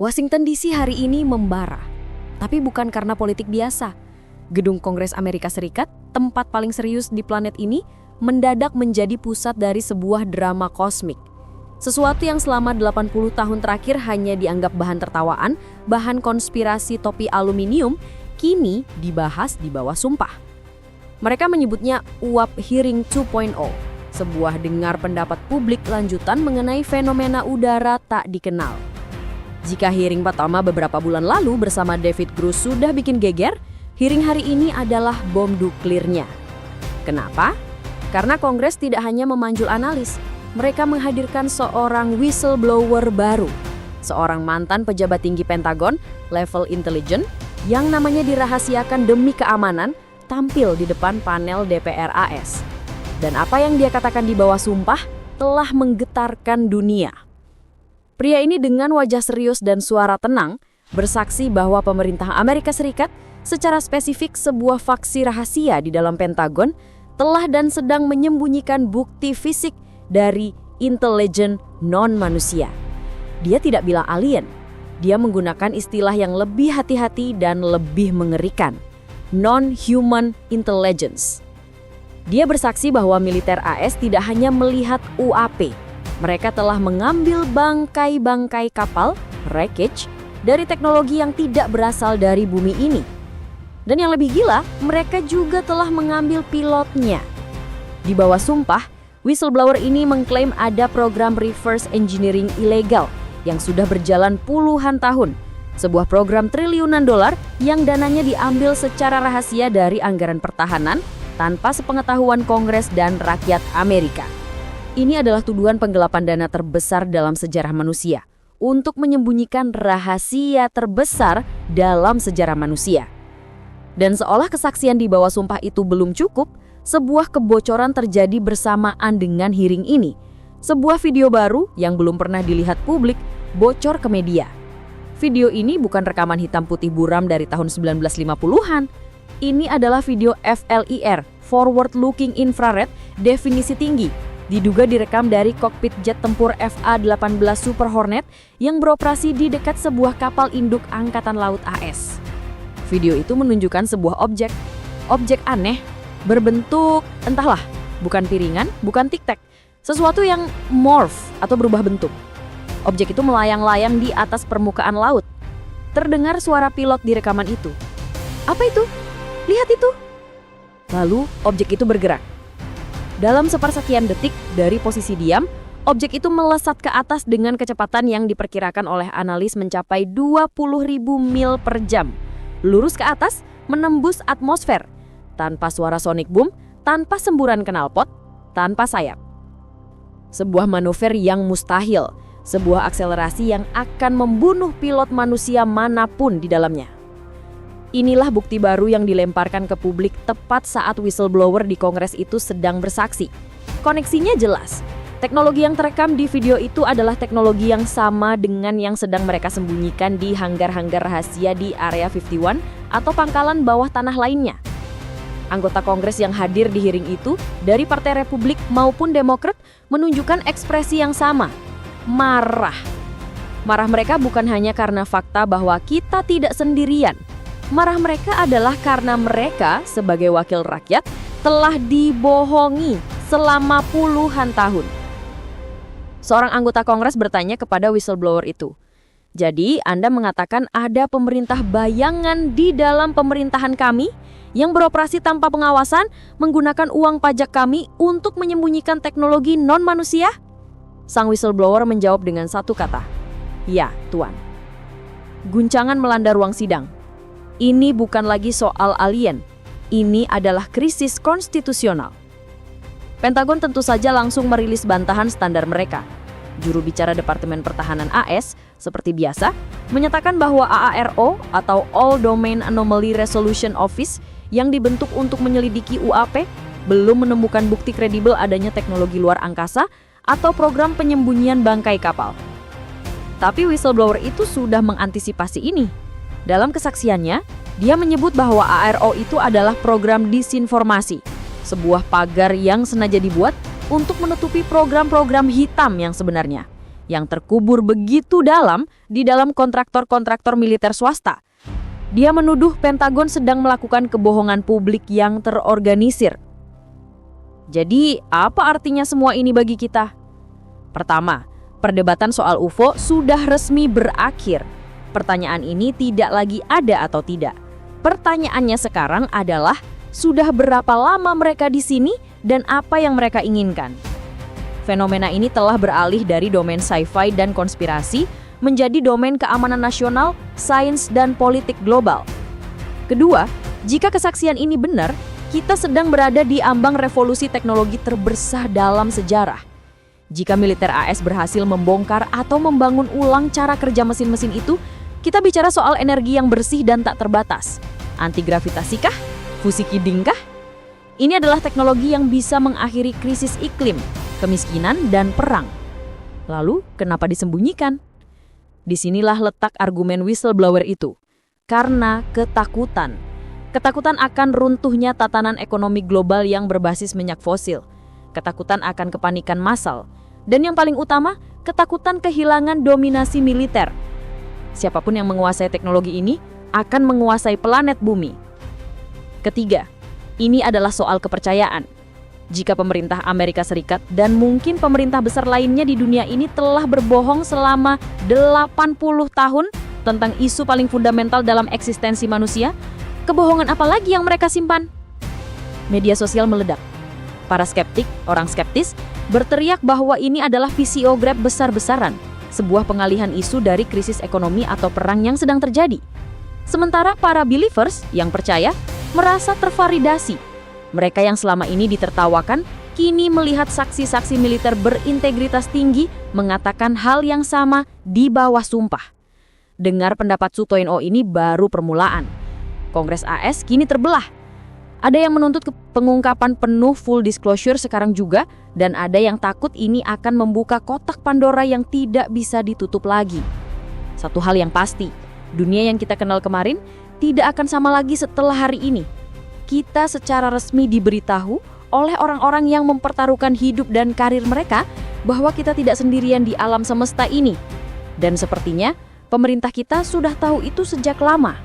Washington DC hari ini membara, tapi bukan karena politik biasa. Gedung Kongres Amerika Serikat, tempat paling serius di planet ini, mendadak menjadi pusat dari sebuah drama kosmik. Sesuatu yang selama 80 tahun terakhir hanya dianggap bahan tertawaan, bahan konspirasi topi aluminium, kini dibahas di bawah sumpah. Mereka menyebutnya UAP Hearing 2.0, sebuah dengar pendapat publik lanjutan mengenai fenomena udara tak dikenal. Jika hearing pertama beberapa bulan lalu bersama David Grush sudah bikin geger, hearing hari ini adalah bom nuklirnya. Kenapa? Karena Kongres tidak hanya memanggil analis, mereka menghadirkan seorang whistleblower baru, seorang mantan pejabat tinggi Pentagon, level intelijen, yang namanya dirahasiakan demi keamanan, tampil di depan panel DPR AS. Dan apa yang dia katakan di bawah sumpah telah menggetarkan dunia. Pria ini dengan wajah serius dan suara tenang bersaksi bahwa pemerintah Amerika Serikat secara spesifik sebuah faksi rahasia di dalam Pentagon telah dan sedang menyembunyikan bukti fisik dari intelijen non-manusia. Dia tidak bilang alien, dia menggunakan istilah yang lebih hati-hati dan lebih mengerikan, non-human intelligence. Dia bersaksi bahwa militer AS tidak hanya melihat UAP, mereka telah mengambil bangkai-bangkai kapal, wreckage, dari teknologi yang tidak berasal dari bumi ini. Dan yang lebih gila, mereka juga telah mengambil pilotnya. Di bawah sumpah, whistleblower ini mengklaim ada program reverse engineering ilegal yang sudah berjalan puluhan tahun. Sebuah program triliunan dolar yang dananya diambil secara rahasia dari anggaran pertahanan tanpa sepengetahuan Kongres dan rakyat Amerika. Ini adalah tuduhan penggelapan dana terbesar dalam sejarah manusia untuk menyembunyikan rahasia terbesar dalam sejarah manusia. Dan seolah kesaksian di bawah sumpah itu belum cukup, sebuah kebocoran terjadi bersamaan dengan hearing ini. Sebuah video baru yang belum pernah dilihat publik bocor ke media. Video ini bukan rekaman hitam putih buram dari tahun 1950-an. Ini adalah video FLIR, Forward Looking Infrared, definisi tinggi. Diduga direkam dari kokpit jet tempur FA-18 Super Hornet yang beroperasi di dekat sebuah kapal induk Angkatan Laut AS. Video itu menunjukkan sebuah objek aneh, berbentuk, entahlah, bukan piringan, bukan tic-tac, sesuatu yang morph atau berubah bentuk. Objek itu melayang-layang di atas permukaan laut. Terdengar suara pilot di rekaman itu. Apa itu? Lihat itu! Lalu objek itu bergerak. Dalam sepersekian detik dari posisi diam, objek itu melesat ke atas dengan kecepatan yang diperkirakan oleh analis mencapai 20.000 mil per jam. Lurus ke atas, menembus atmosfer, tanpa suara sonic boom, tanpa semburan knalpot, tanpa sayap. Sebuah manuver yang mustahil, sebuah akselerasi yang akan membunuh pilot manusia manapun di dalamnya. Inilah bukti baru yang dilemparkan ke publik tepat saat whistleblower di Kongres itu sedang bersaksi. Koneksinya jelas. Teknologi yang terekam di video itu adalah teknologi yang sama dengan yang sedang mereka sembunyikan di hanggar-hanggar rahasia di Area 51 atau pangkalan bawah tanah lainnya. Anggota Kongres yang hadir di hearing itu dari Partai Republik maupun Demokrat menunjukkan ekspresi yang sama. Marah. Marah mereka bukan hanya karena fakta bahwa kita tidak sendirian. Marah mereka adalah karena mereka sebagai wakil rakyat telah dibohongi selama puluhan tahun. Seorang anggota Kongres bertanya kepada whistleblower itu, "Jadi Anda mengatakan ada pemerintah bayangan di dalam pemerintahan kami yang beroperasi tanpa pengawasan menggunakan uang pajak kami untuk menyembunyikan teknologi non-manusia?" Sang whistleblower menjawab dengan satu kata, "Ya, Tuan." Guncangan melanda ruang sidang. Ini bukan lagi soal alien, ini adalah krisis konstitusional. Pentagon tentu saja langsung merilis bantahan standar mereka. Juru bicara Departemen Pertahanan AS, seperti biasa, menyatakan bahwa AARO atau All Domain Anomaly Resolution Office yang dibentuk untuk menyelidiki UAP belum menemukan bukti kredibel adanya teknologi luar angkasa atau program penyembunyian bangkai kapal. Tapi whistleblower itu sudah mengantisipasi ini. Dalam kesaksiannya, dia menyebut bahwa AARO itu adalah program disinformasi, sebuah pagar yang sengaja dibuat untuk menutupi program-program hitam yang sebenarnya, yang terkubur begitu dalam di dalam kontraktor-kontraktor militer swasta. Dia menuduh Pentagon sedang melakukan kebohongan publik yang terorganisir. Jadi, apa artinya semua ini bagi kita? Pertama, perdebatan soal UFO sudah resmi berakhir. Pertanyaan ini tidak lagi ada atau tidak. Pertanyaannya sekarang adalah, sudah berapa lama mereka di sini dan apa yang mereka inginkan? Fenomena ini telah beralih dari domain sci-fi dan konspirasi menjadi domain keamanan nasional, sains, dan politik global. Kedua, jika kesaksian ini benar, kita sedang berada di ambang revolusi teknologi terbesar dalam sejarah. Jika militer AS berhasil membongkar atau membangun ulang cara kerja mesin-mesin itu, kita bicara soal energi yang bersih dan tak terbatas. Anti-gravitasi kah? Fusi Kiding kah? Ini adalah teknologi yang bisa mengakhiri krisis iklim, kemiskinan, dan perang. Lalu, kenapa disembunyikan? Disinilah letak argumen whistleblower itu. Karena ketakutan. Ketakutan akan runtuhnya tatanan ekonomi global yang berbasis minyak fosil. Ketakutan akan kepanikan massal. Dan yang paling utama, ketakutan kehilangan dominasi militer. Siapapun yang menguasai teknologi ini akan menguasai planet bumi. Ketiga, ini adalah soal kepercayaan. Jika pemerintah Amerika Serikat dan mungkin pemerintah besar lainnya di dunia ini telah berbohong selama 80 tahun tentang isu paling fundamental dalam eksistensi manusia, kebohongan apa lagi yang mereka simpan? Media sosial meledak. Para skeptik, orang skeptis, berteriak bahwa ini adalah PCO grab besar-besaran, sebuah pengalihan isu dari krisis ekonomi atau perang yang sedang terjadi. Sementara para believers yang percaya merasa tervalidasi. Mereka yang selama ini ditertawakan, kini melihat saksi-saksi militer berintegritas tinggi mengatakan hal yang sama di bawah sumpah. Dengar pendapat Sutoino ini baru permulaan. Kongres AS kini terbelah. Ada yang menuntut pengungkapan penuh full disclosure sekarang juga, dan ada yang takut ini akan membuka kotak Pandora yang tidak bisa ditutup lagi. Satu hal yang pasti, dunia yang kita kenal kemarin tidak akan sama lagi setelah hari ini. Kita secara resmi diberitahu oleh orang-orang yang mempertaruhkan hidup dan karir mereka bahwa kita tidak sendirian di alam semesta ini. Dan sepertinya pemerintah kita sudah tahu itu sejak lama.